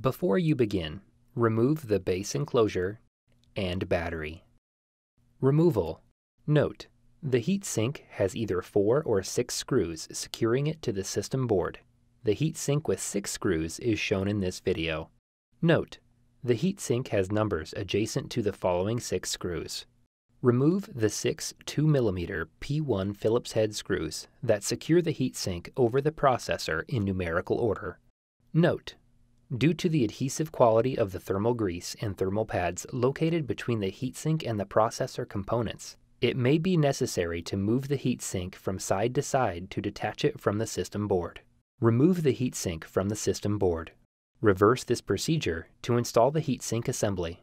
Before you begin, remove the base enclosure and battery. Removal. Note: the heatsink has either 4 or 6 screws securing it to the system board. The heatsink with 6 screws is shown in this video. Note: the heatsink has numbers adjacent to the following 6 screws. Remove the 6 2mm P1 Phillips-head screws that secure the heatsink over the processor in numerical order. Note: due to the adhesive quality of the thermal grease and thermal pads located between the heatsink and the processor components, it may be necessary to move the heatsink from side to side to detach it from the system board. Remove the heatsink from the system board. Reverse this procedure to install the heatsink assembly.